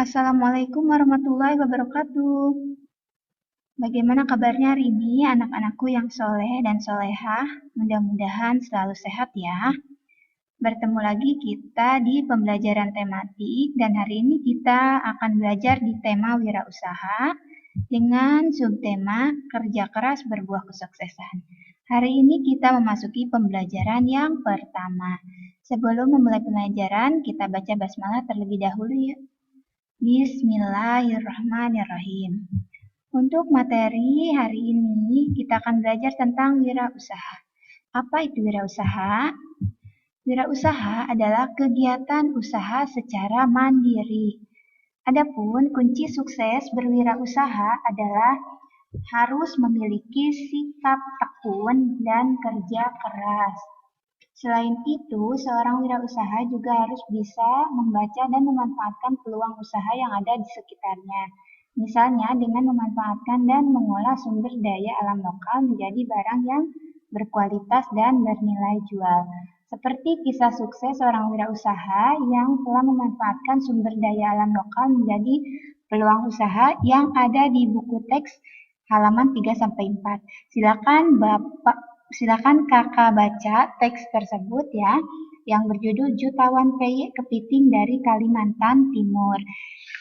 Assalamualaikum warahmatullahi wabarakatuh. Bagaimana kabarnya hari ini anak-anakku yang soleh dan solehah? Mudah-mudahan selalu sehat ya. Bertemu lagi kita di pembelajaran tematik dan hari ini kita akan belajar di tema wirausaha dengan subtema kerja keras berbuah kesuksesan. Hari ini kita memasuki pembelajaran yang pertama. Sebelum memulai pembelajaran, kita baca basmalah terlebih dahulu ya. Bismillahirrahmanirrahim. Untuk materi hari ini, kita akan belajar tentang wirausaha. Apa itu wirausaha? Wirausaha adalah kegiatan usaha secara mandiri. Adapun kunci sukses berwirausaha adalah harus memiliki sikap tekun dan kerja keras. Selain itu, seorang wirausaha juga harus bisa membaca dan memanfaatkan peluang usaha yang ada di sekitarnya. Misalnya dengan memanfaatkan dan mengolah sumber daya alam lokal menjadi barang yang berkualitas dan bernilai jual. Seperti kisah sukses seorang wirausaha yang telah memanfaatkan sumber daya alam lokal menjadi peluang usaha yang ada di buku teks halaman 3-4. Silakan kakak baca teks tersebut ya, yang berjudul Jutawan Peyek Kepiting dari Kalimantan Timur.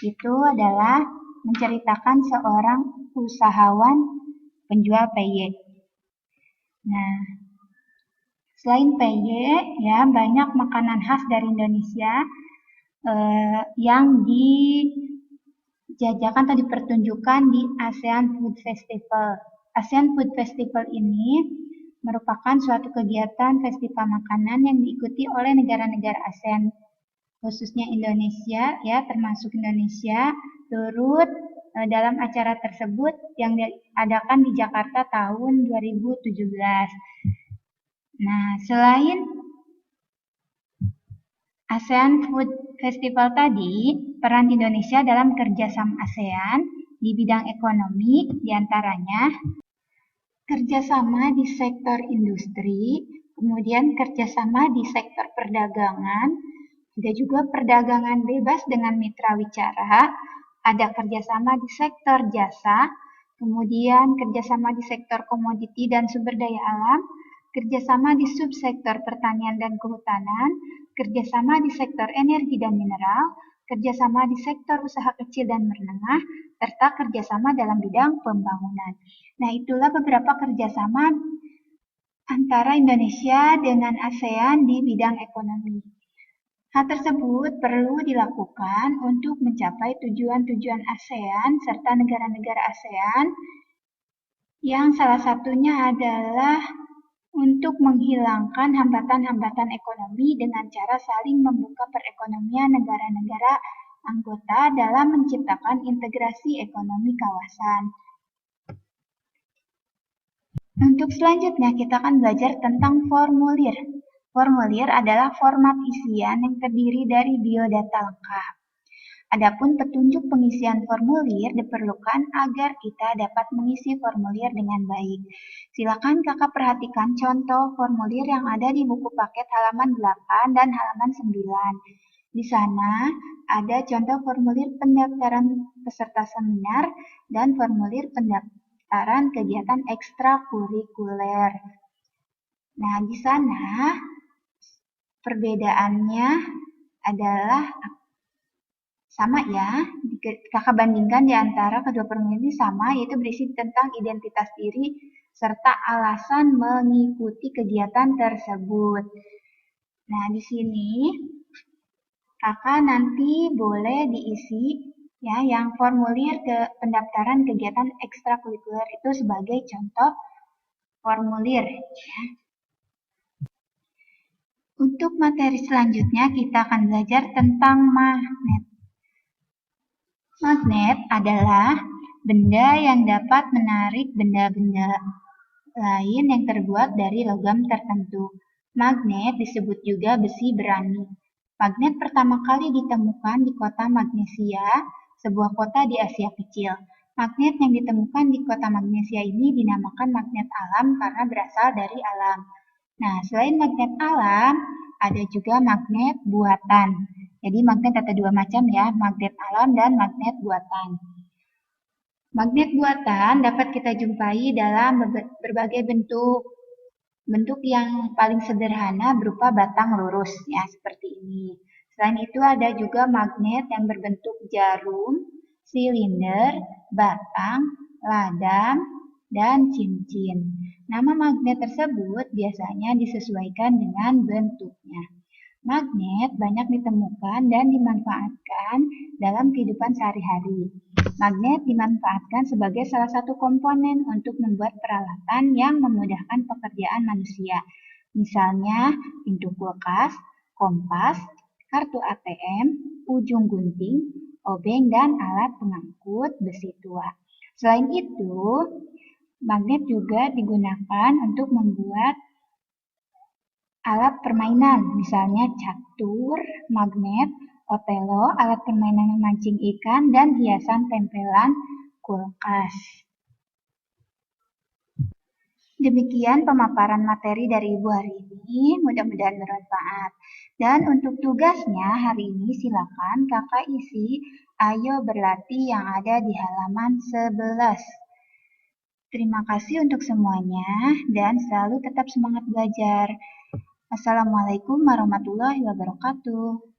Itu adalah menceritakan seorang usahawan penjual peyek. Nah, selain peyek ya, banyak makanan khas dari Indonesia yang dijajakan atau dipertunjukkan di ASEAN Food Festival. ASEAN Food Festival ini merupakan suatu kegiatan festival makanan yang diikuti oleh negara-negara ASEAN, khususnya Indonesia, ya termasuk Indonesia, turut dalam acara tersebut yang diadakan di Jakarta tahun 2017. Nah, selain ASEAN Food Festival tadi, peran Indonesia dalam kerjasama ASEAN di bidang ekonomi diantaranya kerjasama di sektor industri, kemudian kerjasama di sektor perdagangan, ada juga perdagangan bebas dengan mitra wicara, ada kerjasama di sektor jasa, kemudian kerjasama di sektor komoditi dan sumber daya alam, kerjasama di subsektor pertanian dan kehutanan, kerjasama di sektor energi dan mineral, kerjasama di sektor usaha kecil dan menengah, serta kerjasama dalam bidang pembangunan. Nah, itulah beberapa kerjasama antara Indonesia dengan ASEAN di bidang ekonomi. Hal tersebut perlu dilakukan untuk mencapai tujuan-tujuan ASEAN serta negara-negara ASEAN yang salah satunya adalah untuk menghilangkan hambatan-hambatan ekonomi dengan cara saling membuka perekonomian negara-negara anggota dalam menciptakan integrasi ekonomi kawasan. Untuk selanjutnya kita akan belajar tentang formulir. Formulir adalah format isian yang terdiri dari biodata lengkap. Adapun petunjuk pengisian formulir diperlukan agar kita dapat mengisi formulir dengan baik. Silakan kakak perhatikan contoh formulir yang ada di buku paket halaman 8 dan halaman 9. Di sana ada contoh formulir pendaftaran peserta seminar dan formulir pendaftaran kegiatan ekstrakurikuler. Nah, di sana perbedaannya adalah sama ya, kakak bandingkan di antara kedua formulir ini sama, yaitu berisi tentang identitas diri serta alasan mengikuti kegiatan tersebut. Nah, di sini kakak nanti boleh diisi ya yang formulir ke pendaftaran kegiatan ekstrakurikuler itu sebagai contoh formulir ya. Untuk materi selanjutnya kita akan belajar tentang magnet. Magnet adalah benda yang dapat menarik benda-benda lain yang terbuat dari logam tertentu. Magnet disebut juga besi berani. Magnet pertama kali ditemukan di kota Magnesia, sebuah kota di Asia Kecil. Magnet yang ditemukan di kota Magnesia ini dinamakan magnet alam karena berasal dari alam. Nah, selain magnet alam, ada juga magnet buatan. Jadi magnet ada dua macam ya, magnet alam dan magnet buatan. Magnet buatan dapat kita jumpai dalam berbagai bentuk. Bentuk yang paling sederhana berupa batang lurus, ya seperti ini. Selain itu ada juga magnet yang berbentuk jarum, silinder, batang, ladang, dan cincin. Nama magnet tersebut biasanya disesuaikan dengan bentuknya. Magnet banyak ditemukan dan dimanfaatkan dalam kehidupan sehari-hari. Magnet dimanfaatkan sebagai salah satu komponen untuk membuat peralatan yang memudahkan pekerjaan manusia. Misalnya pintu kulkas, kompas, kartu ATM, ujung gunting, obeng, dan alat pengangkut besi tua. Selain itu, magnet juga digunakan untuk membuat alat permainan, misalnya catur, magnet, otelo, alat permainan memancing ikan, dan hiasan tempelan kulkas. Demikian pemaparan materi dari Ibu hari ini, mudah-mudahan bermanfaat. Dan untuk tugasnya hari ini silakan kakak isi ayo berlatih yang ada di halaman 11. Terima kasih untuk semuanya dan selalu tetap semangat belajar. Assalamualaikum warahmatullahi wabarakatuh.